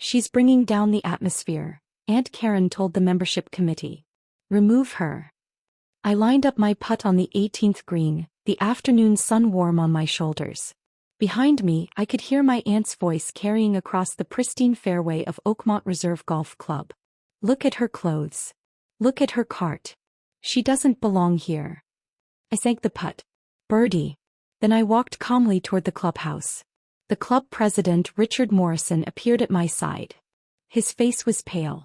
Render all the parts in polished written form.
She's bringing down the atmosphere, Aunt Karen told the membership committee. Remove her. I lined up my putt on the 18th green, the afternoon sun warm on my shoulders. Behind me, I could hear my aunt's voice carrying across the pristine fairway of Oakmont Reserve Golf Club. Look at her clothes. Look at her cart. She doesn't belong here. I sank the putt. Birdie. Then I walked calmly toward the clubhouse. The club president, Richard Morrison, appeared at my side. His face was pale.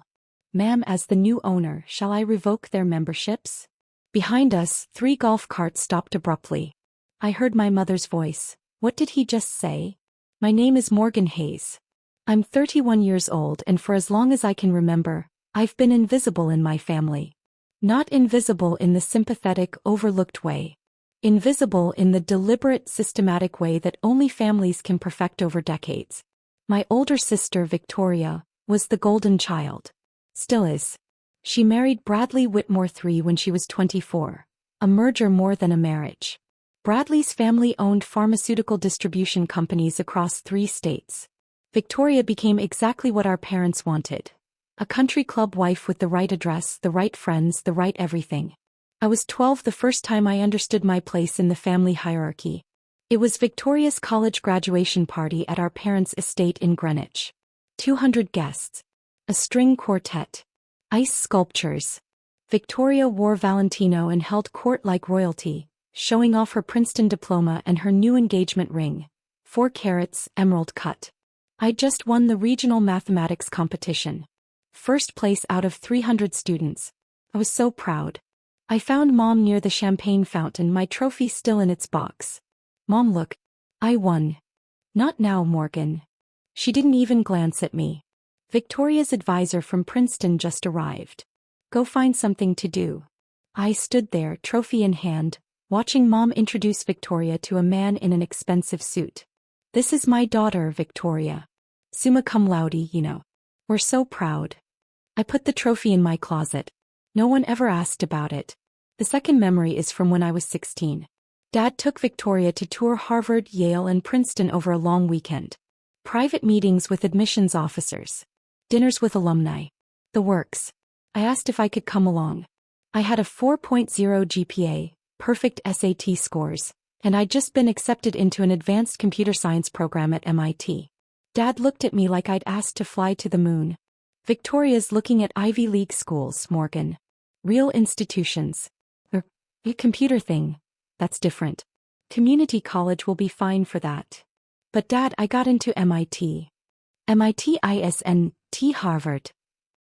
Ma'am, as the new owner, shall I revoke their memberships? Behind us, 3 golf carts stopped abruptly. I heard my mother's voice. What did he just say? My name is Morgan Hayes. I'm 31 years old, and for as long as I can remember, I've been invisible in my family. Not invisible in the sympathetic, overlooked way. Invisible in the deliberate, systematic way that only families can perfect over decades. My older sister, Victoria, was the golden child. Still is. She married Bradley Whitmore III when she was 24. A merger more than a marriage. Bradley's family owned pharmaceutical distribution companies across 3 states. Victoria became exactly what our parents wanted. A country club wife with the right address, the right friends, the right everything. I was 12 the first time I understood my place in the family hierarchy. It was Victoria's college graduation party at our parents' estate in Greenwich. 200 guests. A string quartet. Ice sculptures. Victoria wore Valentino and held court like royalty, showing off her Princeton diploma and her new engagement ring. 4 carats, emerald cut. I'd just won the regional mathematics competition. First place out of 300 students. I was so proud. I found Mom near the champagne fountain, my trophy still in its box. Mom, look. I won. Not now, Morgan. She didn't even glance at me. Victoria's advisor from Princeton just arrived. Go find something to do. I stood there, trophy in hand, watching Mom introduce Victoria to a man in an expensive suit. This is my daughter, Victoria. Summa cum laude, you know. We're so proud. I put the trophy in my closet. No one ever asked about it. The second memory is from when I was 16. Dad took Victoria to tour Harvard, Yale, and Princeton over a long weekend. Private meetings with admissions officers. Dinners with alumni. The works. I asked if I could come along. I had a 4.0 GPA, perfect SAT scores, and I'd just been accepted into an advanced computer science program at MIT. Dad looked at me like I'd asked to fly to the moon. Victoria's looking at Ivy League schools, Morgan. Real institutions. A computer thing. That's different. Community college will be fine for that. But Dad, I got into MIT. MIT ISNT Harvard.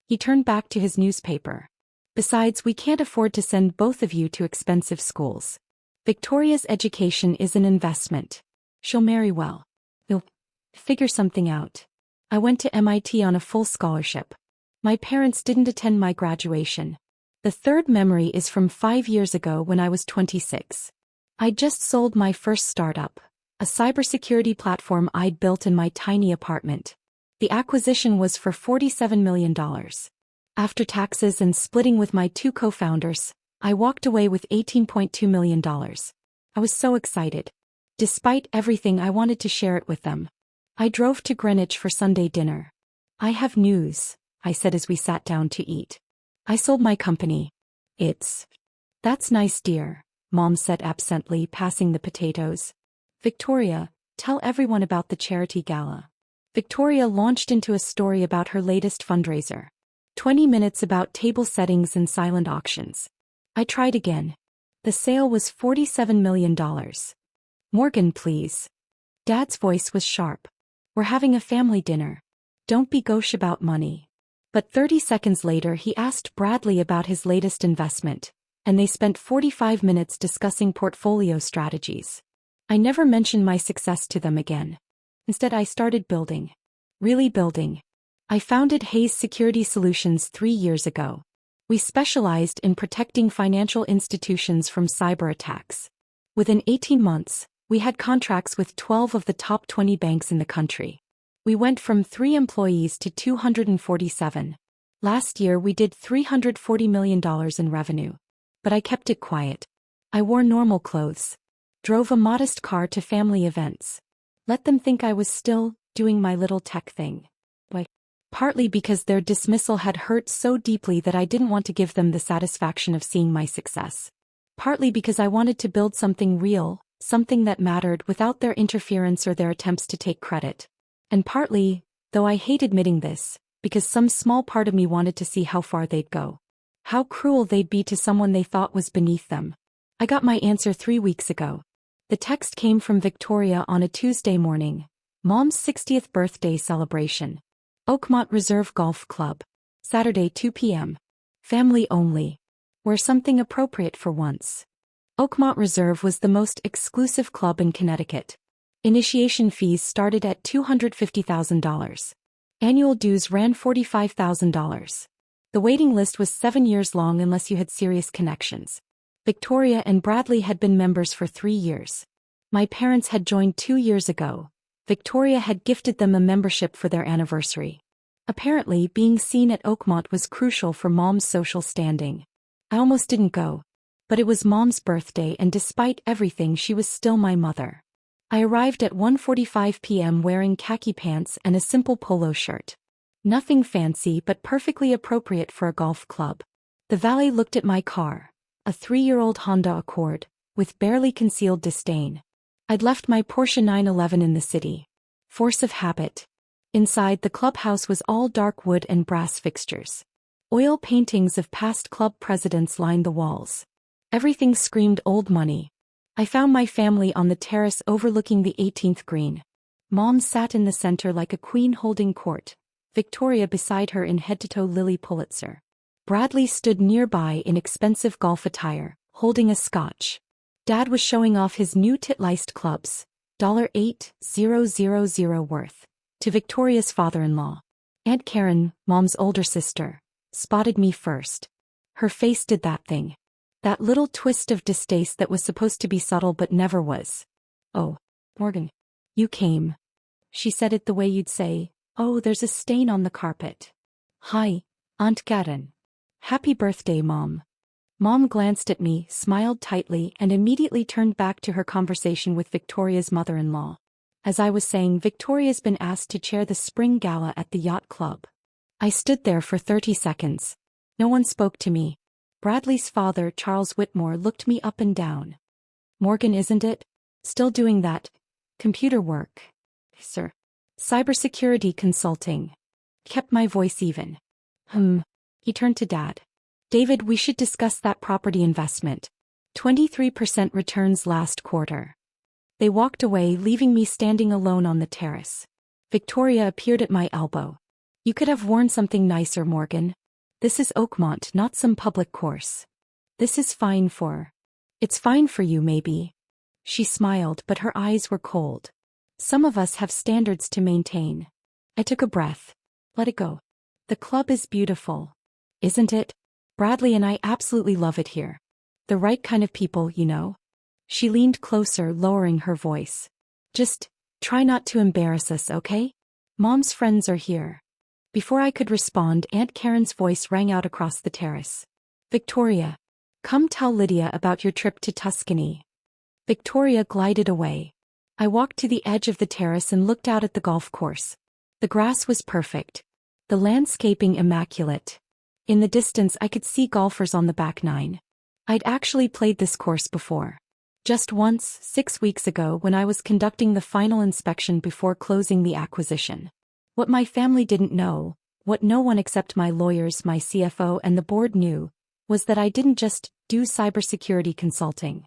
He turned back to his newspaper. Besides, we can't afford to send both of you to expensive schools. Victoria's education is an investment. She'll marry well. We'll figure something out. I went to MIT on a full scholarship. My parents didn't attend my graduation. The third memory is from 5 years ago when I was 26. I'd just sold my first startup, a cybersecurity platform I'd built in my tiny apartment. The acquisition was for $47 million. After taxes and splitting with my 2 co-founders, I walked away with $18.2 million. I was so excited. Despite everything, I wanted to share it with them. I drove to Greenwich for Sunday dinner. I have news, I said as we sat down to eat. I sold my company. That's nice, dear, Mom said absently, passing the potatoes. Victoria, tell everyone about the charity gala. Victoria launched into a story about her latest fundraiser. 20 minutes about table settings and silent auctions. I tried again. The sale was $47 million. Morgan, please. Dad's voice was sharp. We're having a family dinner. Don't be gauche about money. But 30 seconds later he asked Bradley about his latest investment, and they spent 45 minutes discussing portfolio strategies. I never mentioned my success to them again. Instead, I started building. Really building. I founded Hayes Security Solutions 3 years ago. We specialized in protecting financial institutions from cyber attacks. Within 18 months, we had contracts with 12 of the top 20 banks in the country. We went from 3 employees to 247. Last year we did $340 million in revenue. But I kept it quiet. I wore normal clothes. Drove a modest car to family events. Let them think I was still doing my little tech thing. Partly because their dismissal had hurt so deeply that I didn't want to give them the satisfaction of seeing my success. Partly because I wanted to build something real, something that mattered without their interference or their attempts to take credit. And partly, though I hate admitting this, because some small part of me wanted to see how far they'd go. How cruel they'd be to someone they thought was beneath them. I got my answer 3 weeks ago. The text came from Victoria on a Tuesday morning. Mom's 60th birthday celebration. Oakmont Reserve Golf Club. Saturday 2 p.m. Family only. Wear something appropriate for once. Oakmont Reserve was the most exclusive club in Connecticut. Initiation fees started at $250,000. Annual dues ran $45,000. The waiting list was 7 years long unless you had serious connections. Victoria and Bradley had been members for 3 years. My parents had joined 2 years ago. Victoria had gifted them a membership for their anniversary. Apparently, being seen at Oakmont was crucial for Mom's social standing. I almost didn't go. But it was Mom's birthday and despite everything she was still my mother. I arrived at 1:45 p.m. wearing khaki pants and a simple polo shirt. Nothing fancy but perfectly appropriate for a golf club. The valet looked at my car, a 3-year-old Honda Accord, with barely concealed disdain. I'd left my Porsche 911 in the city. Force of habit. Inside, the clubhouse was all dark wood and brass fixtures. Oil paintings of past club presidents lined the walls. Everything screamed old money. I found my family on the terrace overlooking the 18th green. Mom sat in the center like a queen holding court, Victoria beside her in head-to-toe Lily Pulitzer. Bradley stood nearby in expensive golf attire, holding a scotch. Dad was showing off his new tit-laced clubs, $8,000 worth, to Victoria's father-in-law. Aunt Karen, Mom's older sister, spotted me first. Her face did that thing. That little twist of distaste that was supposed to be subtle but never was. "Oh, Morgan. You came." She said it the way you'd say, "Oh, there's a stain on the carpet." "Hi, Aunt Karen. Happy birthday, Mom." Mom glanced at me, smiled tightly, and immediately turned back to her conversation with Victoria's mother-in-law. As I was saying, Victoria's been asked to chair the spring gala at the yacht club. I stood there for 30 seconds. No one spoke to me. Bradley's father, Charles Whitmore, looked me up and down. "Morgan, isn't it? Still doing that computer work?" "Sir. Cybersecurity consulting." Kept my voice even. He turned to Dad. "David, we should discuss that property investment. 23% returns last quarter." They walked away, leaving me standing alone on the terrace. Victoria appeared at my elbow. "You could have worn something nicer, Morgan. This is Oakmont, not some public course. This is fine for..." "It's fine for you, maybe." She smiled, but her eyes were cold. "Some of us have standards to maintain." I took a breath. Let it go. "The club is beautiful. Isn't it? Bradley and I absolutely love it here. The right kind of people, you know." She leaned closer, lowering her voice. "Just try not to embarrass us, okay? Mom's friends are here." Before I could respond, Aunt Karen's voice rang out across the terrace. "Victoria, come tell Lydia about your trip to Tuscany." Victoria glided away. I walked to the edge of the terrace and looked out at the golf course. The grass was perfect. The landscaping immaculate. In the distance I could see golfers on the back nine. I'd actually played this course before. Just once, 6 weeks ago, when I was conducting the final inspection before closing the acquisition. What my family didn't know, what no one except my lawyers, my CFO, and the board knew, was that I didn't just do cybersecurity consulting.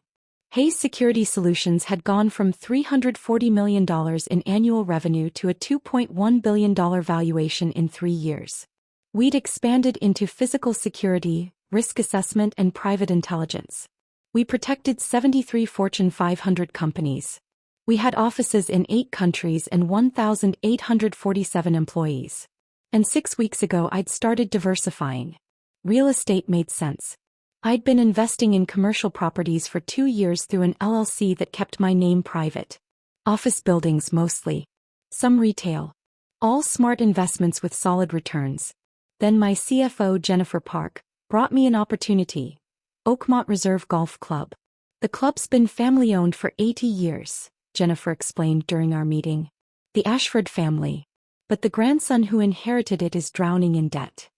Hayes Security Solutions had gone from $340 million in annual revenue to a $2.1 billion valuation in 3 years. We'd expanded into physical security, risk assessment, and private intelligence. We protected 73 Fortune 500 companies. We had offices in 8 countries and 1,847 employees. And 6 weeks ago I'd started diversifying. Real estate made sense. I'd been investing in commercial properties for 2 years through an LLC that kept my name private. Office buildings mostly. Some retail. All smart investments with solid returns. Then my CFO, Jennifer Park, brought me an opportunity. Oakmont Reserve Golf Club. "The club's been family-owned for 80 years, Jennifer explained during our meeting. "The Ashford family. But the grandson who inherited it is drowning in debt.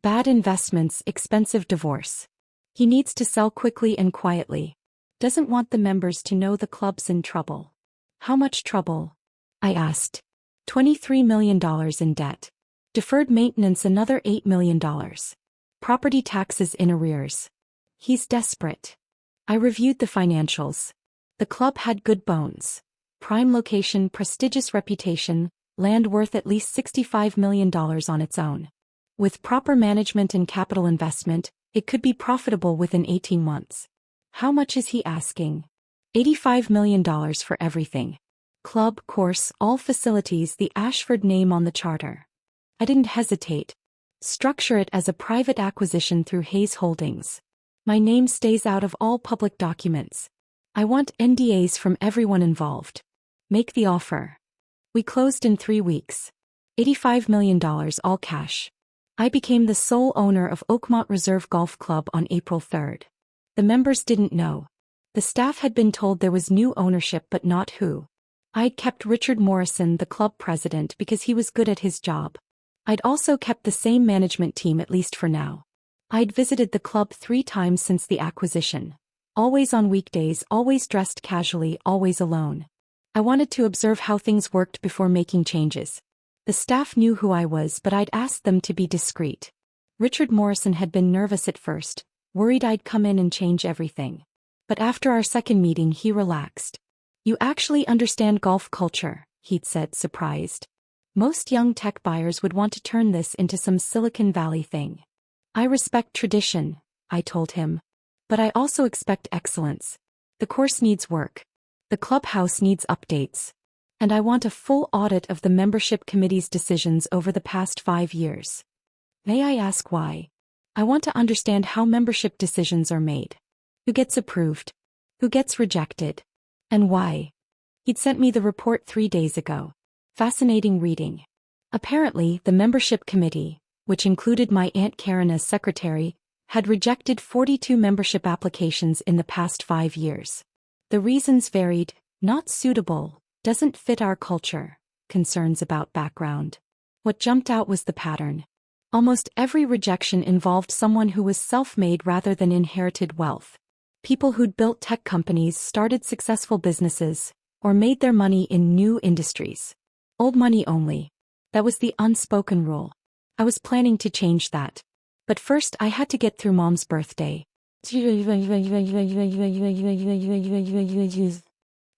Bad investments, expensive divorce. He needs to sell quickly and quietly. Doesn't want the members to know the club's in trouble. How much trouble? I asked. $23 million in debt. Deferred maintenance another $8 million. Property taxes in arrears. He's desperate. I reviewed the financials. The club had good bones. Prime location, prestigious reputation, land worth at least $65 million on its own. With proper management and capital investment, it could be profitable within 18 months. How much is he asking? $85 million for everything. Club, course, all facilities, the Ashford name on the charter. I didn't hesitate. Structure it as a private acquisition through Hayes Holdings. My name stays out of all public documents. I want NDAs from everyone involved. Make the offer. We closed in 3 weeks. $85 million all cash. I became the sole owner of Oakmont Reserve Golf Club on April 3rd. The members didn't know. The staff had been told there was new ownership but not who. I'd kept Richard Morrison the club president because he was good at his job. I'd also kept the same management team at least for now. I'd visited the club 3 times since the acquisition. Always on weekdays, always dressed casually, always alone. I wanted to observe how things worked before making changes. The staff knew who I was, but I'd asked them to be discreet. Richard Morrison had been nervous at first, worried I'd come in and change everything. But after our second meeting he relaxed. "You actually understand golf culture," he'd said, surprised. "Most young tech buyers would want to turn this into some Silicon Valley thing." "I respect tradition," I told him. "But I also expect excellence. The course needs work. The clubhouse needs updates. And I want a full audit of the membership committee's decisions over the past 5 years. May I ask why? I want to understand how membership decisions are made. Who gets approved? Who gets rejected? And why?" He'd sent me the report 3 days ago. Fascinating reading. Apparently, the membership committee, which included my Aunt Karen as secretary, had rejected 42 membership applications in the past 5 years. The reasons varied: not suitable, doesn't fit our culture, concerns about background. What jumped out was the pattern. Almost every rejection involved someone who was self-made rather than inherited wealth. People who'd built tech companies, started successful businesses, or made their money in new industries. Old money only. That was the unspoken rule. I was planning to change that. But first I had to get through Mom's birthday.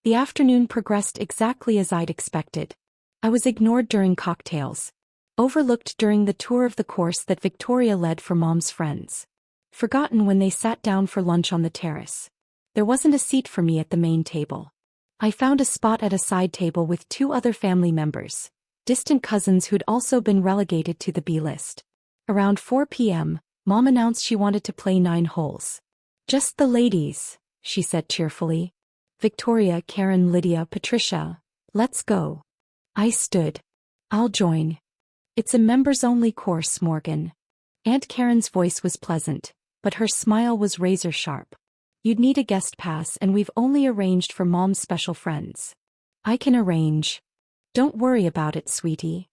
The afternoon progressed exactly as I'd expected. I was ignored during cocktails. Overlooked during the tour of the course that Victoria led for Mom's friends. Forgotten when they sat down for lunch on the terrace. There wasn't a seat for me at the main table. I found a spot at a side table with 2 other family members, distant cousins who'd also been relegated to the B list. Around 4 p.m., Mom announced she wanted to play 9 holes. "Just the ladies," she said cheerfully. "Victoria, Karen, Lydia, Patricia. Let's go." I stood. "I'll join. It's a members-only course, Morgan." Aunt Karen's voice was pleasant, but her smile was razor-sharp. "You'd need a guest pass and we've only arranged for Mom's special friends." "I can arrange. Don't worry about it, sweetie."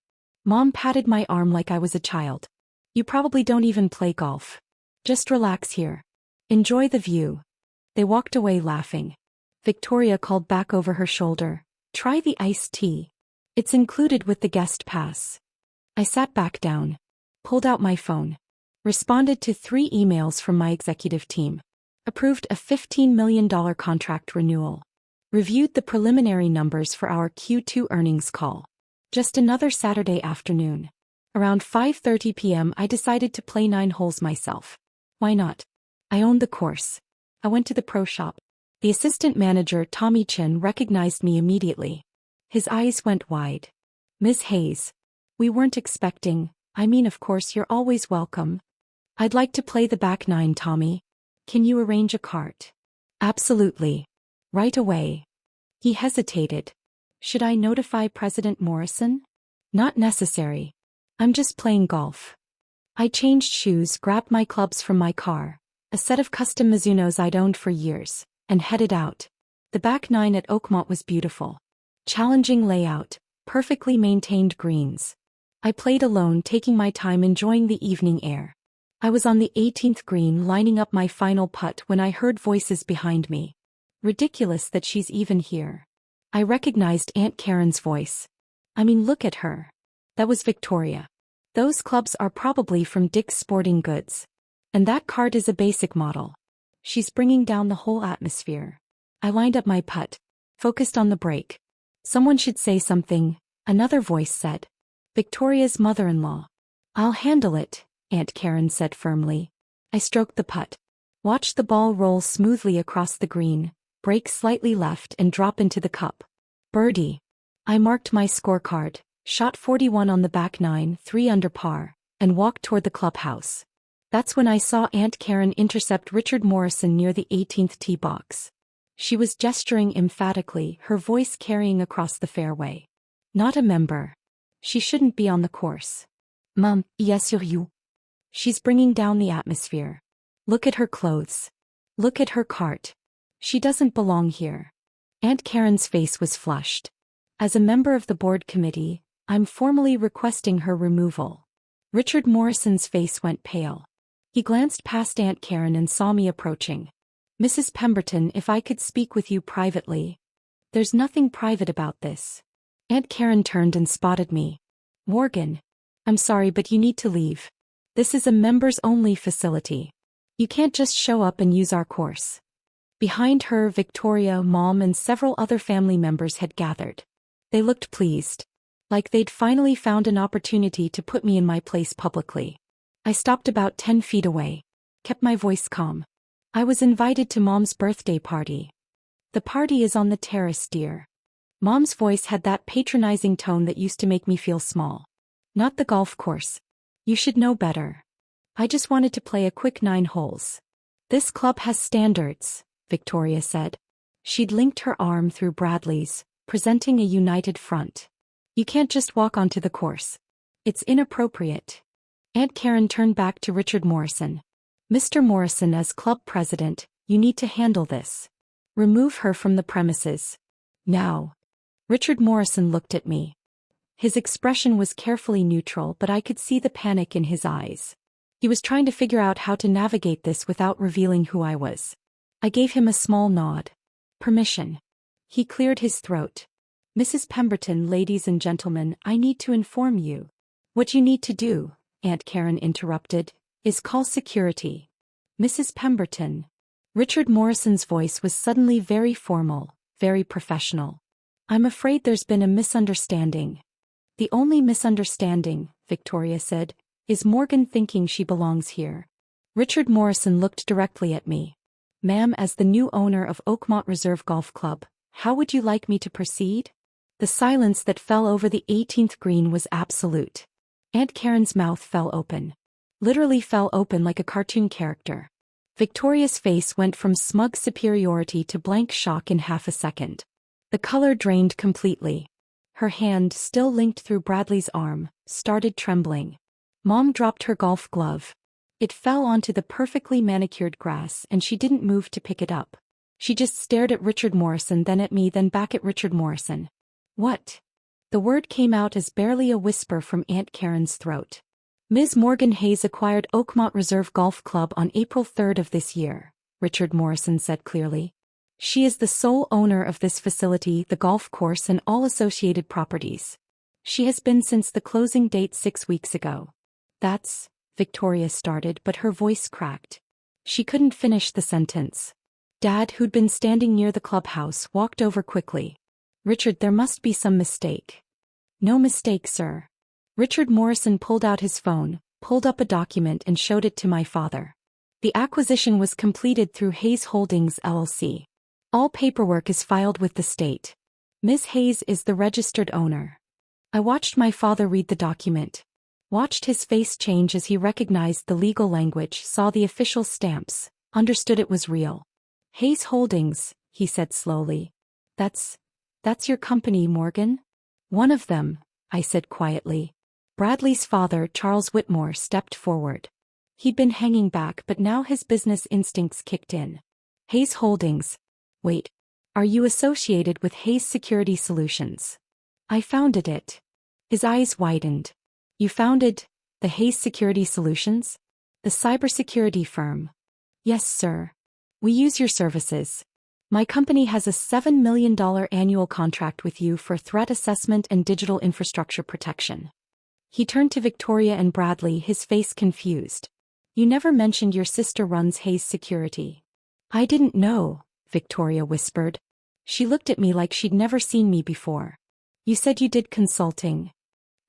Mom patted my arm like I was a child. "You probably don't even play golf. Just relax here. Enjoy the view." They walked away laughing. Victoria called back over her shoulder, "Try the iced tea. It's included with the guest pass." I sat back down. Pulled out my phone. Responded to 3 emails from my executive team. Approved a $15 million contract renewal. Reviewed the preliminary numbers for our Q2 earnings call. Just another Saturday afternoon. Around 5:30 p.m. I decided to play 9 holes myself. Why not? I owned the course. I went to the pro shop. The assistant manager, Tommy Chin, recognized me immediately. His eyes went wide. "Ms. Hayes. We weren't expecting, of course you're always welcome." "I'd like to play the back 9, Tommy. Can you arrange a cart?" "Absolutely. Right away." He hesitated. "Should I notify President Morrison?" "Not necessary. I'm just playing golf." I changed shoes, grabbed my clubs from my car, a set of custom Mizunos I'd owned for years, and headed out. The back 9 at Oakmont was beautiful. Challenging layout, perfectly maintained greens. I played alone, taking my time enjoying the evening air. I was on the 18th green lining up my final putt when I heard voices behind me. Ridiculous that she's even here. I recognized Aunt Karen's voice. I mean, look at her. That was Victoria. Those clubs are probably from Dick's Sporting Goods. And that cart is a basic model. She's bringing down the whole atmosphere. I lined up my putt, focused on the break. Someone should say something, another voice said. Victoria's mother-in-law. I'll handle it, Aunt Karen said firmly. I stroked the putt. Watched the ball roll smoothly across the green, break slightly left and drop into the cup. Birdie. I marked my scorecard, shot 41 on the back nine, 3 under par, and walked toward the clubhouse. That's when I saw Aunt Karen intercept Richard Morrison near the 18th tee box. She was gesturing emphatically, her voice carrying across the fairway. Not a member. She shouldn't be on the course. Mum, yes sur you. She's bringing down the atmosphere. Look at her clothes. Look at her cart. She doesn't belong here. Aunt Karen's face was flushed. As a member of the board committee, I'm formally requesting her removal. Richard Morrison's face went pale. He glanced past Aunt Karen and saw me approaching. Mrs. Pemberton, if I could speak with you privately. There's nothing private about this. Aunt Karen turned and spotted me. Morgan. I'm sorry, but you need to leave. This is a members-only facility. You can't just show up and use our course. Behind her, Victoria, Mom, and several other family members had gathered. They looked pleased. Like they'd finally found an opportunity to put me in my place publicly. I stopped about 10 feet away. Kept my voice calm. I was invited to Mom's birthday party. The party is on the terrace, dear. Mom's voice had that patronizing tone that used to make me feel small. Not the golf course. You should know better. I just wanted to play a quick 9 holes. This club has standards, Victoria said. She'd linked her arm through Bradley's, presenting a united front. You can't just walk onto the course. It's inappropriate. Aunt Karen turned back to Richard Morrison. Mr. Morrison, as club president, you need to handle this. Remove her from the premises. Now. Richard Morrison looked at me. His expression was carefully neutral, but I could see the panic in his eyes. He was trying to figure out how to navigate this without revealing who I was. I gave him a small nod. Permission. He cleared his throat. Mrs. Pemberton, ladies and gentlemen, I need to inform you. What you need to do, Aunt Karen interrupted, is call security. Mrs. Pemberton. Richard Morrison's voice was suddenly very formal, very professional. I'm afraid there's been a misunderstanding. The only misunderstanding, Victoria said, is Morgan thinking she belongs here. Richard Morrison looked directly at me. Ma'am, as the new owner of Oakmont Reserve Golf Club, how would you like me to proceed? The silence that fell over the 18th green was absolute. Aunt Karen's mouth fell open. Literally fell open like a cartoon character. Victoria's face went from smug superiority to blank shock in half a second. The color drained completely. Her hand, still linked through Bradley's arm, started trembling. Mom dropped her golf glove. It fell onto the perfectly manicured grass and she didn't move to pick it up. She just stared at Richard Morrison, then at me, then back at Richard Morrison. What? The word came out as barely a whisper from Aunt Karen's throat. Ms. Morgan Hayes acquired Oakmont Reserve Golf Club on April 3rd of this year, Richard Morrison said clearly. She is the sole owner of this facility, the golf course, and all associated properties. She has been since the closing date 6 weeks ago. That's, Victoria started, but her voice cracked. She couldn't finish the sentence. Dad, who'd been standing near the clubhouse, walked over quickly. Richard, there must be some mistake. No mistake, sir. Richard Morrison pulled out his phone, pulled up a document and showed it to my father. The acquisition was completed through Hayes Holdings, LLC. All paperwork is filed with the state. Ms. Hayes is the registered owner. I watched my father read the document. Watched his face change as he recognized the legal language, saw the official stamps, understood it was real. Hayes Holdings, he said slowly. That's your company, Morgan? One of them, I said quietly. Bradley's father, Charles Whitmore, stepped forward. He'd been hanging back, but now his business instincts kicked in. Hayes Holdings. Wait. Are you associated with Hayes Security Solutions? I founded it. His eyes widened. You founded the Hayes Security Solutions? The cybersecurity firm. Yes, sir. We use your services. My company has a $7 million annual contract with you for threat assessment and digital infrastructure protection. He turned to Victoria and Bradley, his face confused. You never mentioned your sister runs Hayes Security. I didn't know, Victoria whispered. She looked at me like she'd never seen me before. You said you did consulting.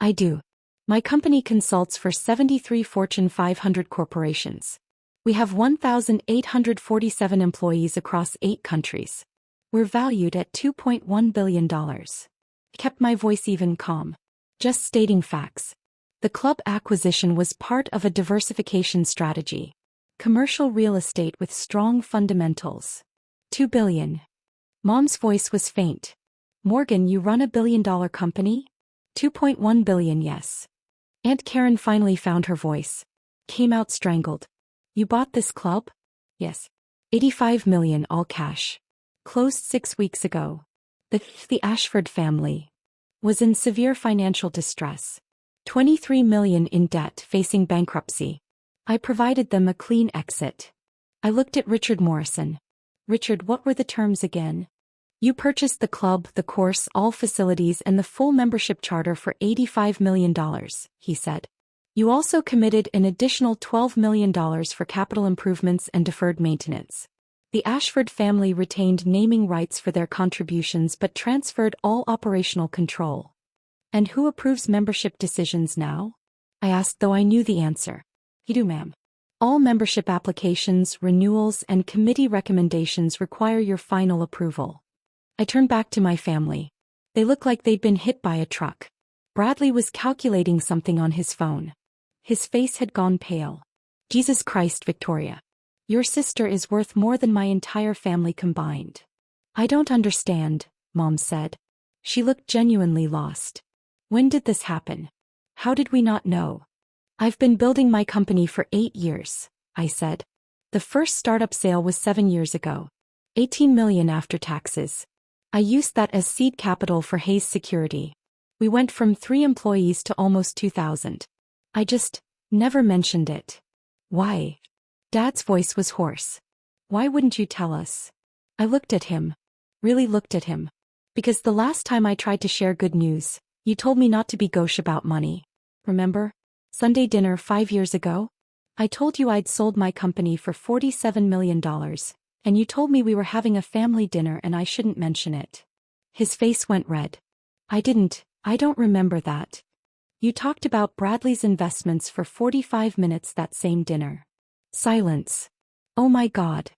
I do. My company consults for 73 Fortune 500 corporations. We have 1,847 employees across 8 countries. We're valued at $2.1 billion. Kept my voice even calm. Just stating facts. The club acquisition was part of a diversification strategy. Commercial real estate with strong fundamentals. $2 billion. Mom's voice was faint. Morgan, you run a billion-dollar company? $2.1 billion, yes. Aunt Karen finally found her voice. Came out strangled. You bought this club? Yes. $85 million all cash. Closed 6 weeks ago. The Ashford family was in severe financial distress. $23 million in debt, facing bankruptcy. I provided them a clean exit. I looked at Richard Morrison. Richard, what were the terms again? You purchased the club, the course, all facilities and the full membership charter for $85 million, he said. You also committed an additional $12 million for capital improvements and deferred maintenance. The Ashford family retained naming rights for their contributions but transferred all operational control. And who approves membership decisions now? I asked, though I knew the answer. You do, ma'am. All membership applications, renewals, and committee recommendations require your final approval. I turned back to my family. They looked like they'd been hit by a truck. Bradley was calculating something on his phone. His face had gone pale. Jesus Christ, Victoria. Your sister is worth more than my entire family combined. I don't understand, Mom said. She looked genuinely lost. When did this happen? How did we not know? I've been building my company for 8 years, I said. The first startup sale was 7 years ago. $18 million after taxes. I used that as seed capital for Hayes Security. We went from 3 employees to almost 2,000. I just never mentioned it. Why? Dad's voice was hoarse. Why wouldn't you tell us? I looked at him. Really looked at him. Because the last time I tried to share good news, you told me not to be gauche about money. Remember? Sunday dinner 5 years ago? I told you I'd sold my company for $47 million, and you told me we were having a family dinner and I shouldn't mention it. His face went red. I don't remember that. You talked about Bradley's investments for 45 minutes that same dinner. Silence. Oh my God.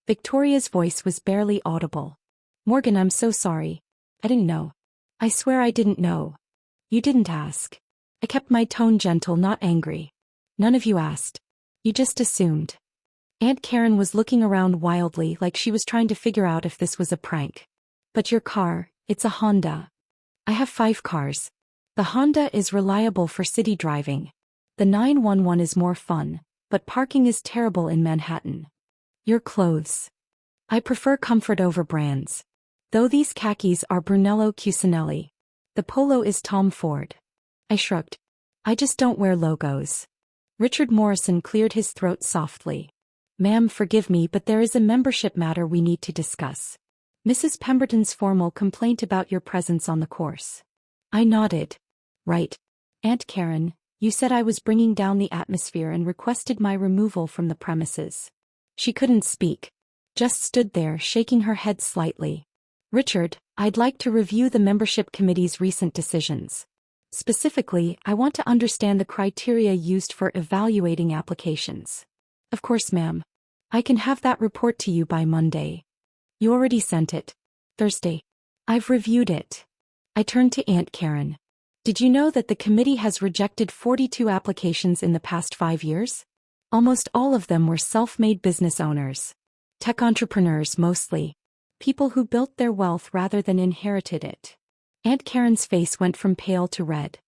Victoria's voice was barely audible. Morgan, I'm so sorry. I didn't know. I swear I didn't know. You didn't ask. I kept my tone gentle, not angry. None of you asked. You just assumed. Aunt Karen was looking around wildly like she was trying to figure out if this was a prank. But your car, it's a Honda. I have 5 cars. The Honda is reliable for city driving. The 911 is more fun, but parking is terrible in Manhattan. Your clothes. I prefer comfort over brands. Though these khakis are Brunello Cucinelli. The polo is Tom Ford. I shrugged. I just don't wear logos. Richard Morrison cleared his throat softly. Ma'am, forgive me, but there is a membership matter we need to discuss. Mrs. Pemberton's formal complaint about your presence on the course. I nodded. Right. Aunt Karen, you said I was bringing down the atmosphere and requested my removal from the premises. She couldn't speak. Just stood there, shaking her head slightly. Richard, I'd like to review the membership committee's recent decisions. Specifically, I want to understand the criteria used for evaluating applications. Of course, ma'am. I can have that report to you by Monday. You already sent it. Thursday. I've reviewed it. I turned to Aunt Karen. Did you know that the committee has rejected 42 applications in the past 5 years? Almost all of them were self-made business owners. Tech entrepreneurs mostly. People who built their wealth rather than inherited it. Aunt Karen's face went from pale to red.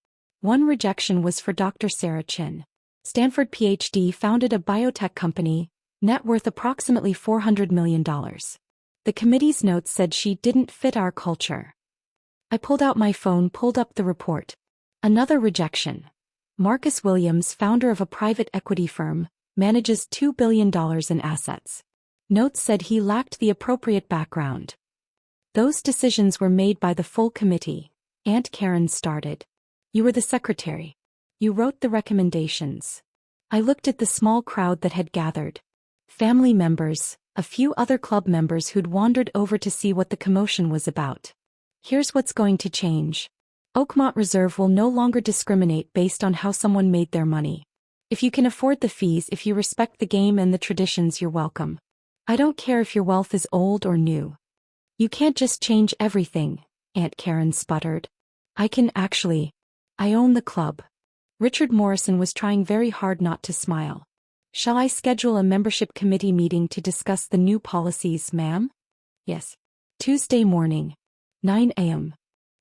One rejection was for Dr. Sarah Chin. Stanford PhD, founded a biotech company, net worth approximately $400 million. The committee's notes said she didn't fit our culture. I pulled out my phone, pulled up the report. Another rejection. Marcus Williams, founder of a private equity firm, manages $2 billion in assets. Notes said he lacked the appropriate background. Those decisions were made by the full committee. Aunt Karen started. You were the secretary. You wrote the recommendations. I looked at the small crowd that had gathered. Family members, a few other club members who'd wandered over to see what the commotion was about. Here's what's going to change. Oakmont Reserve will no longer discriminate based on how someone made their money. If you can afford the fees, if you respect the game and the traditions, you're welcome. I don't care if your wealth is old or new. You can't just change everything, Aunt Karen sputtered. I own the club. Richard Morrison was trying very hard not to smile. Shall I schedule a membership committee meeting to discuss the new policies, ma'am? Yes. Tuesday morning, 9 a.m.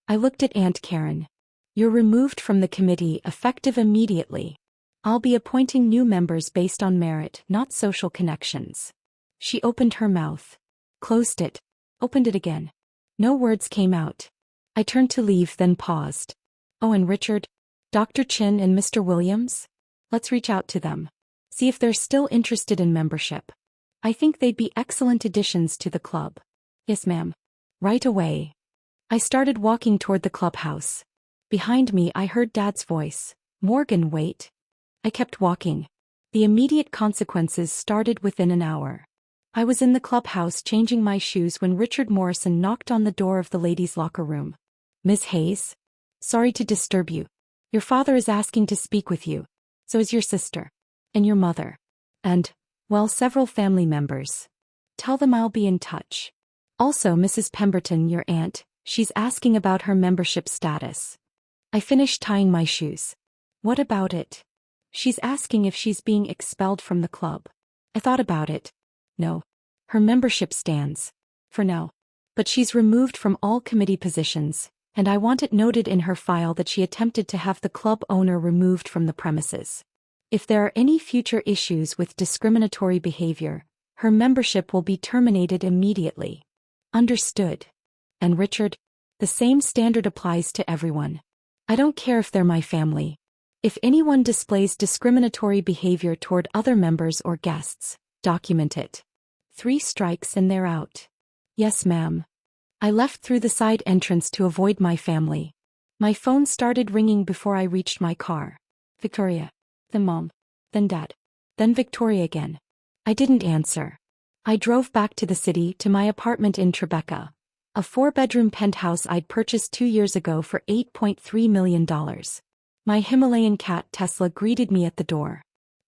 I looked at Aunt Karen. You're removed from the committee effective immediately. I'll be appointing new members based on merit, not social connections. She opened her mouth. Closed it. Opened it again. No words came out. I turned to leave, then paused. Oh, and Richard? Dr. Chin and Mr. Williams? Let's reach out to them. See if they're still interested in membership. I think they'd be excellent additions to the club. Yes, ma'am. Right away. I started walking toward the clubhouse. Behind me I heard Dad's voice. Morgan, wait. I kept walking. The immediate consequences started within an hour. I was in the clubhouse changing my shoes when Richard Morrison knocked on the door of the ladies' locker room. Miss Hayes? Sorry to disturb you. Your father is asking to speak with you. So is your sister. And your mother. And, well, several family members. Tell them I'll be in touch. Also, Mrs. Pemberton, your aunt, she's asking about her membership status. I finished tying my shoes. What about it? She's asking if she's being expelled from the club. I thought about it. No. Her membership stands. For now. But she's removed from all committee positions, and I want it noted in her file that she attempted to have the club owner removed from the premises. If there are any future issues with discriminatory behavior, her membership will be terminated immediately. Understood. And Richard? The same standard applies to everyone. I don't care if they're my family. If anyone displays discriminatory behavior toward other members or guests, document it. 3 strikes and they're out. Yes, ma'am. I left through the side entrance to avoid my family. My phone started ringing before I reached my car. Victoria. Then Mom. Then Dad. Then Victoria again. I didn't answer. I drove back to the city to my apartment in Tribeca, a 4-bedroom penthouse I'd purchased 2 years ago for $8.3 million. My Himalayan cat Tesla greeted me at the door.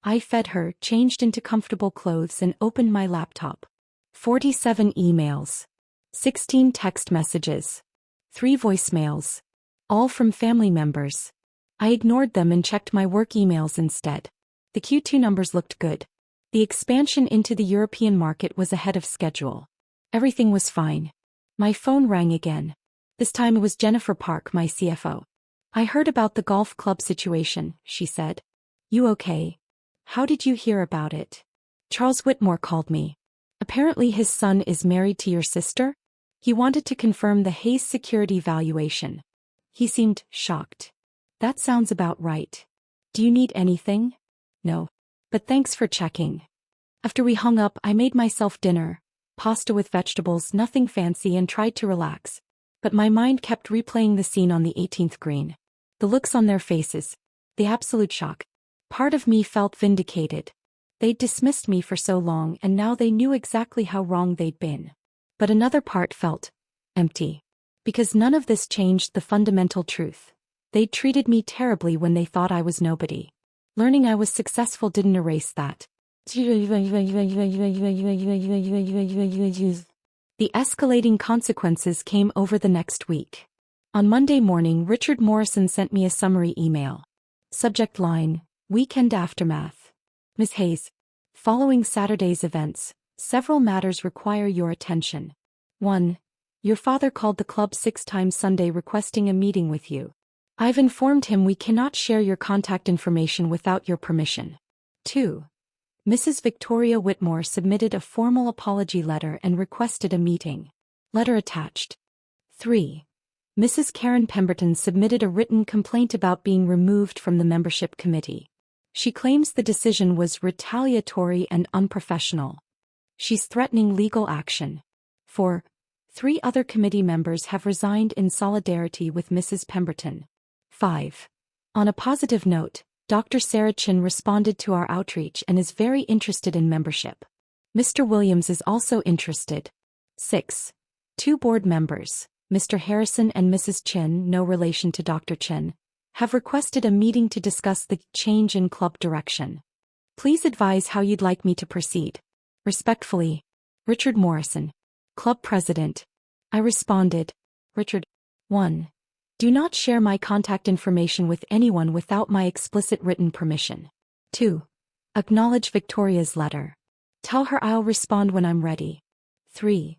I fed her, changed into comfortable clothes and opened my laptop. 47 emails. 16 text messages. 3 voicemails. All from family members. I ignored them and checked my work emails instead. The Q2 numbers looked good. The expansion into the European market was ahead of schedule. Everything was fine. My phone rang again. This time it was Jennifer Park, my CFO. I heard about the golf club situation, she said. You okay? How did you hear about it? Charles Whitmore called me. Apparently his son is married to your sister? He wanted to confirm the Hayes security valuation. He seemed shocked. That sounds about right. Do you need anything? No. But thanks for checking. After we hung up, I made myself dinner, pasta with vegetables, nothing fancy, and tried to relax. But my mind kept replaying the scene on the 18th green. The looks on their faces. The absolute shock. Part of me felt vindicated. They'd dismissed me for so long and now they knew exactly how wrong they'd been. But another part felt empty. Because none of this changed the fundamental truth. They'd treated me terribly when they thought I was nobody. Learning I was successful didn't erase that. The escalating consequences came over the next week. On Monday morning, Richard Morrison sent me a summary email. Subject line, Weekend Aftermath. Ms. Hayes, following Saturday's events, several matters require your attention. 1. Your father called the club 6 times Sunday requesting a meeting with you. I've informed him we cannot share your contact information without your permission. 2. Mrs. Victoria Whitmore submitted a formal apology letter and requested a meeting. Letter attached. 3. Mrs. Karen Pemberton submitted a written complaint about being removed from the membership committee. She claims the decision was retaliatory and unprofessional. She's threatening legal action. 4. 3 other committee members have resigned in solidarity with Mrs. Pemberton. 5. On a positive note, Dr. Sarah Chin responded to our outreach and is very interested in membership. Mr. Williams is also interested. 6. 2 board members, Mr. Harrison and Mrs. Chin, no relation to Dr. Chin, have requested a meeting to discuss the change in club direction. Please advise how you'd like me to proceed. Respectfully, Richard Morrison, Club President. I responded, Richard. 1. Do not share my contact information with anyone without my explicit written permission. 2. Acknowledge Victoria's letter. Tell her I'll respond when I'm ready. 3.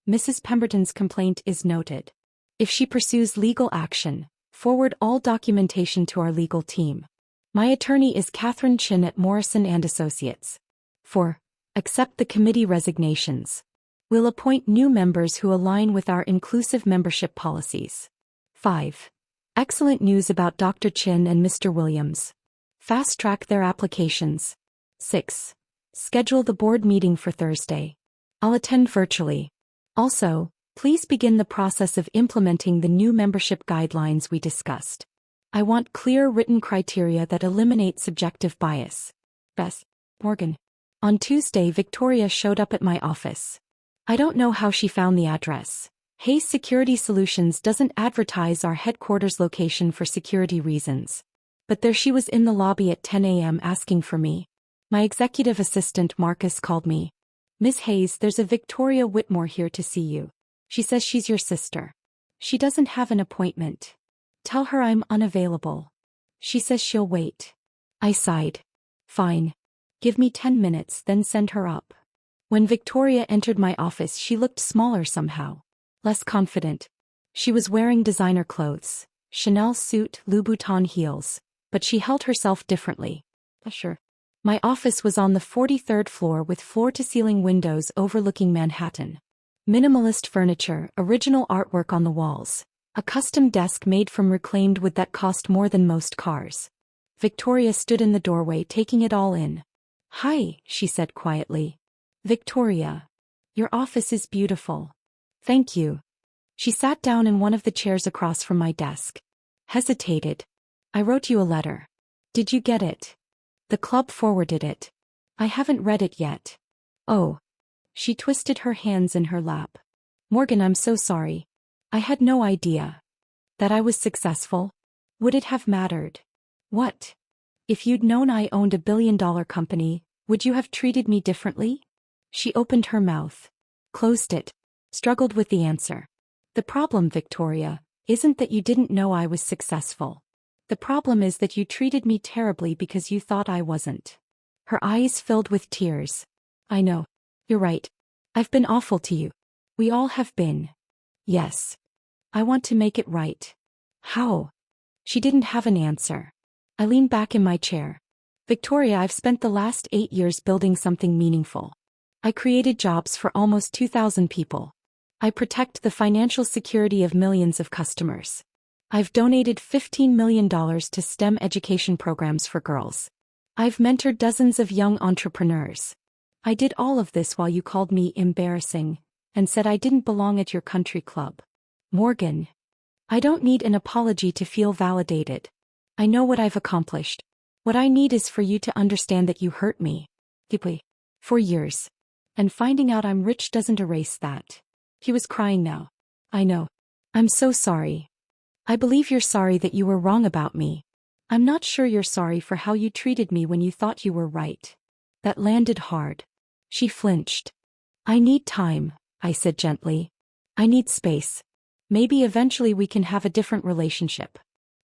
Mrs. Pemberton's complaint is noted. If she pursues legal action, forward all documentation to our legal team. My attorney is Catherine Chin at Morrison & Associates. 4. Accept the committee resignations. We'll appoint new members who align with our inclusive membership policies. 5. Excellent news about Dr. Chin and Mr. Williams. Fast-track their applications. 6. Schedule the board meeting for Thursday. I'll attend virtually. Also, please begin the process of implementing the new membership guidelines we discussed. I want clear written criteria that eliminate subjective bias. Bess. Morgan. On Tuesday, Victoria showed up at my office. I don't know how she found the address. Hayes Security Solutions doesn't advertise our headquarters location for security reasons. But there she was in the lobby at 10 a.m. asking for me. My executive assistant Marcus called me. Miss Hayes, there's a Victoria Whitmore here to see you. She says she's your sister. She doesn't have an appointment. Tell her I'm unavailable. She says she'll wait. I sighed. Fine. Give me 10 minutes, then send her up. When Victoria entered my office, she looked smaller somehow. Less confident. She was wearing designer clothes, Chanel suit, Louboutin heels, but she held herself differently. Sure. My office was on the 43rd floor with floor-to-ceiling windows overlooking Manhattan. Minimalist furniture, original artwork on the walls, a custom desk made from reclaimed wood that cost more than most cars. Victoria stood in the doorway taking it all in. Hi, she said quietly. Victoria. Your office is beautiful. Thank you. She sat down in one of the chairs across from my desk. Hesitated. I wrote you a letter. Did you get it? The club forwarded it. I haven't read it yet. Oh. She twisted her hands in her lap. Morgan, I'm so sorry. I had no idea. That I was successful? Would it have mattered? What? If you'd known I owned a billion-dollar company, would you have treated me differently? She opened her mouth. Closed it. Struggled with the answer. The problem, Victoria, isn't that you didn't know I was successful. The problem is that you treated me terribly because you thought I wasn't. Her eyes filled with tears. I know. You're right. I've been awful to you. We all have been. Yes. I want to make it right. How? She didn't have an answer. I leaned back in my chair. Victoria, I've spent the last 8 years building something meaningful. I created jobs for almost 2,000 people. I protect the financial security of millions of customers. I've donated $15 million to STEM education programs for girls. I've mentored dozens of young entrepreneurs. I did all of this while you called me embarrassing and said I didn't belong at your country club. Morgan. I don't need an apology to feel validated. I know what I've accomplished. What I need is for you to understand that you hurt me. Deeply. For years. And finding out I'm rich doesn't erase that. He was crying now. I know. I'm so sorry. I believe you're sorry that you were wrong about me. I'm not sure you're sorry for how you treated me when you thought you were right. That landed hard. She flinched. I need time, I said gently. I need space. Maybe eventually we can have a different relationship.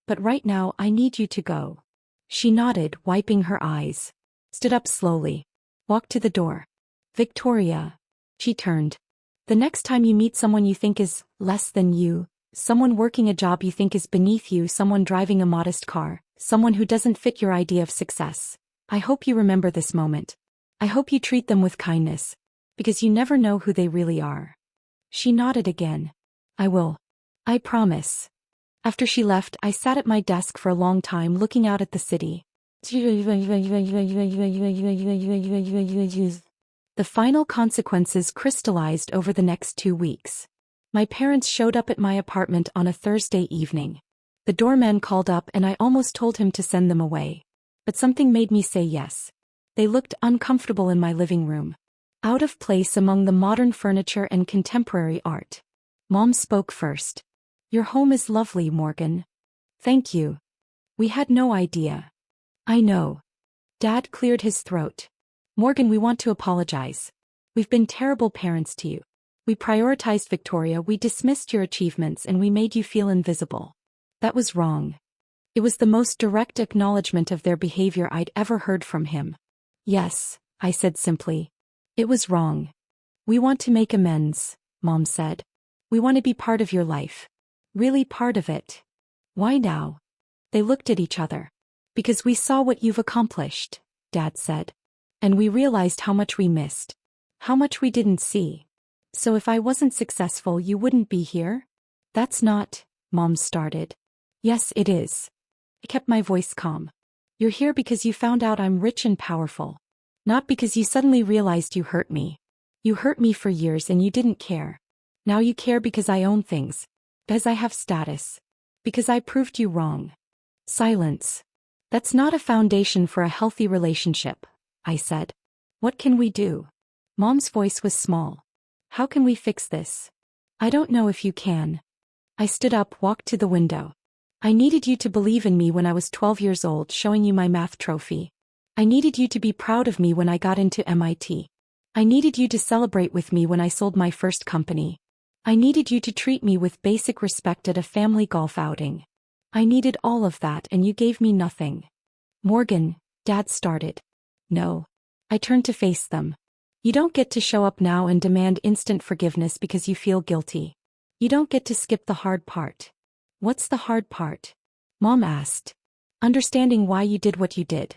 But right now I need you to go. She nodded, wiping her eyes. Stood up slowly. Walked to the door. Victoria. She turned. The next time you meet someone you think is less than you, someone working a job you think is beneath you, someone driving a modest car, someone who doesn't fit your idea of success, I hope you remember this moment. I hope you treat them with kindness, because you never know who they really are. She nodded again. I will. I promise. After she left, I sat at my desk for a long time looking out at the city. The final consequences crystallized over the next 2 weeks. My parents showed up at my apartment on a Thursday evening. The doorman called up and I almost told him to send them away. But something made me say yes. They looked uncomfortable in my living room, out of place among the modern furniture and contemporary art. Mom spoke first. "Your home is lovely, Morgan." "Thank you. We had no idea." "I know." Dad cleared his throat. "Morgan, we want to apologize. We've been terrible parents to you. We prioritized Victoria, we dismissed your achievements, and we made you feel invisible. That was wrong." It was the most direct acknowledgement of their behavior I'd ever heard from him. "Yes," I said simply. "It was wrong. We want to make amends," Mom said. "We want to be part of your life. Really part of it." "Why now?" They looked at each other. "Because we saw what you've accomplished," Dad said. "And we realized how much we missed. How much we didn't see. So if I wasn't successful, you wouldn't be here?" "That's not," Mom started. "Yes, it is." I kept my voice calm. "You're here because you found out I'm rich and powerful. Not because you suddenly realized you hurt me. You hurt me for years and you didn't care. Now you care because I own things. Because I have status. Because I proved you wrong." Silence. "That's not a foundation for a healthy relationship," I said. "What can we do?" Mom's voice was small. "How can we fix this?" "I don't know if you can." I stood up, walked to the window. "I needed you to believe in me when I was 12 years old, showing you my math trophy. I needed you to be proud of me when I got into MIT. I needed you to celebrate with me when I sold my first company. I needed you to treat me with basic respect at a family golf outing. I needed all of that and you gave me nothing." "Morgan," Dad started. "No." I turned to face them. "You don't get to show up now and demand instant forgiveness because you feel guilty. You don't get to skip the hard part." "What's the hard part?" Mom asked. "Understanding why you did what you did.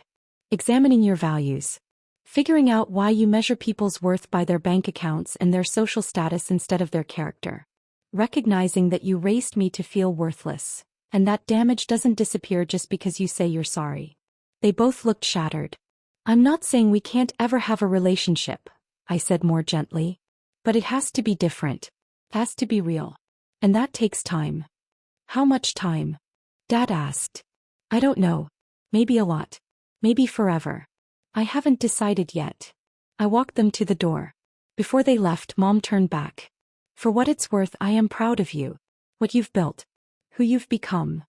Examining your values. Figuring out why you measure people's worth by their bank accounts and their social status instead of their character. Recognizing that you raised me to feel worthless, and that damage doesn't disappear just because you say you're sorry." They both looked shattered. "I'm not saying we can't ever have a relationship," I said more gently. "But it has to be different. It has to be real. And that takes time." "How much time?" Dad asked. "I don't know. Maybe a lot. Maybe forever. I haven't decided yet." I walked them to the door. Before they left, Mom turned back. "For what it's worth, I am proud of you. What you've built. Who you've become."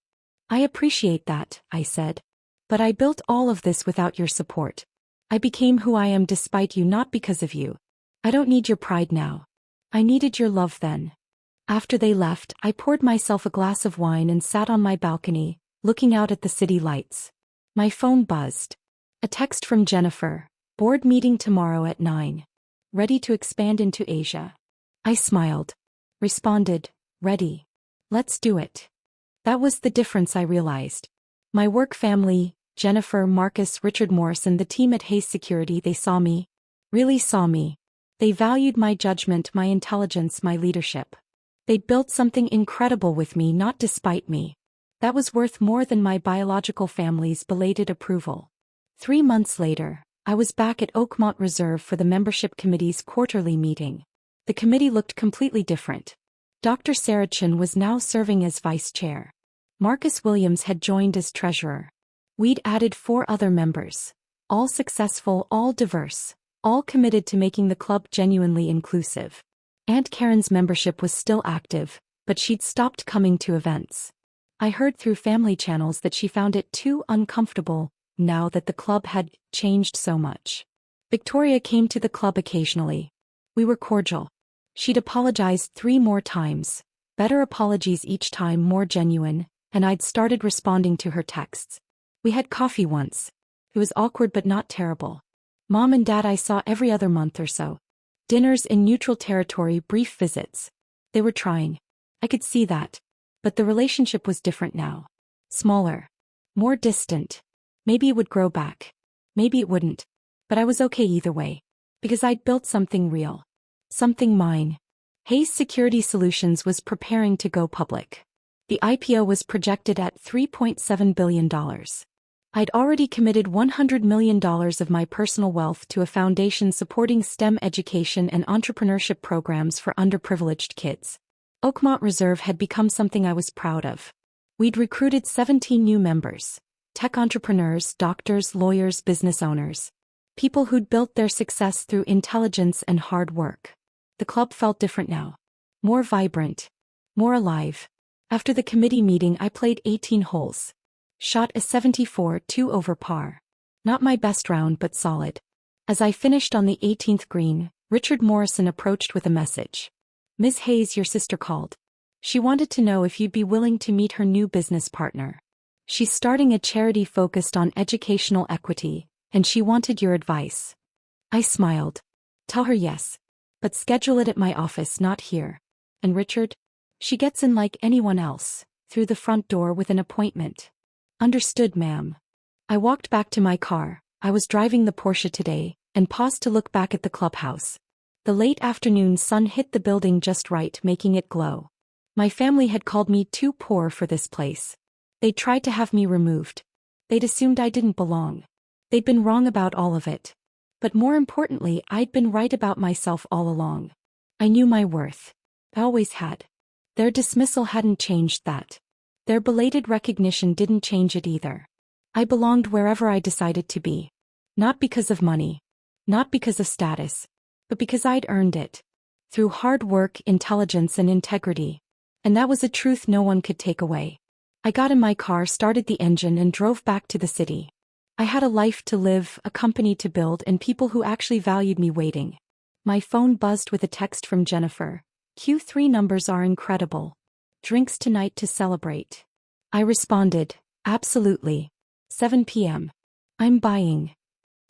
"I appreciate that," I said. "But I built all of this without your support. I became who I am despite you, not because of you. I don't need your pride now. I needed your love then." After they left, I poured myself a glass of wine and sat on my balcony, looking out at the city lights. My phone buzzed. A text from Jennifer. "Board meeting tomorrow at 9. Ready to expand into Asia." I smiled. Responded, "Ready. Let's do it." That was the difference, I realized. My work family, Jennifer, Marcus, Richard Morrison, the team at Hayes Security, they saw me. Really saw me. They valued my judgment, my intelligence, my leadership. They built something incredible with me, not despite me. That was worth more than my biological family's belated approval. 3 months later, I was back at Oakmont Reserve for the membership committee's quarterly meeting. The committee looked completely different. Dr. Sarachin was now serving as vice chair. Marcus Williams had joined as treasurer. We'd added 4 other members. All successful, all diverse, all committed to making the club genuinely inclusive. Aunt Karen's membership was still active, but she'd stopped coming to events. I heard through family channels that she found it too uncomfortable now that the club had changed so much. Victoria came to the club occasionally. We were cordial. She'd apologized 3 more times, better apologies each time, more genuine, and I'd started responding to her texts. We had coffee once. It was awkward but not terrible. Mom and Dad I saw every other month or so. Dinners in neutral territory, brief visits. They were trying. I could see that. But the relationship was different now. Smaller. More distant. Maybe it would grow back. Maybe it wouldn't. But I was okay either way. Because I'd built something real. Something mine. Hayes Security Solutions was preparing to go public. The IPO was projected at $3.7 billion. I'd already committed $100 million of my personal wealth to a foundation supporting STEM education and entrepreneurship programs for underprivileged kids. Oakmont Reserve had become something I was proud of. We'd recruited 17 new members: tech entrepreneurs, doctors, lawyers, business owners. People who'd built their success through intelligence and hard work. The club felt different now. More vibrant. More alive. After the committee meeting, I played 18 holes. Shot a 74, 2 over par. Not my best round, but solid. As I finished on the 18th green, Richard Morrison approached with a message. "Ms. Hayes, your sister called. She wanted to know if you'd be willing to meet her new business partner. She's starting a charity focused on educational equity, and she wanted your advice." I smiled. "Tell her yes. But schedule it at my office, not here." "And Richard?" "She gets in like anyone else, through the front door with an appointment." "Understood, ma'am." I walked back to my car. I was driving the Porsche today, and paused to look back at the clubhouse. The late afternoon sun hit the building just right, making it glow. My family had called me too poor for this place. They'd tried to have me removed. They'd assumed I didn't belong. They'd been wrong about all of it. But more importantly, I'd been right about myself all along. I knew my worth. I always had. Their dismissal hadn't changed that. Their belated recognition didn't change it either. I belonged wherever I decided to be. Not because of money. Not because of status. But because I'd earned it. Through hard work, intelligence, and integrity. And that was a truth no one could take away. I got in my car, started the engine, and drove back to the city. I had a life to live, a company to build, and people who actually valued me waiting. My phone buzzed with a text from Jennifer. "Q3 numbers are incredible. Drinks tonight to celebrate." I responded, "Absolutely. 7 p.m. I'm buying."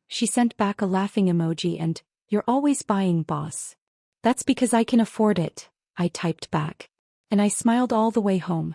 She sent back a laughing emoji and, "You're always buying, boss." "That's because I can afford it," I typed back. And I smiled all the way home.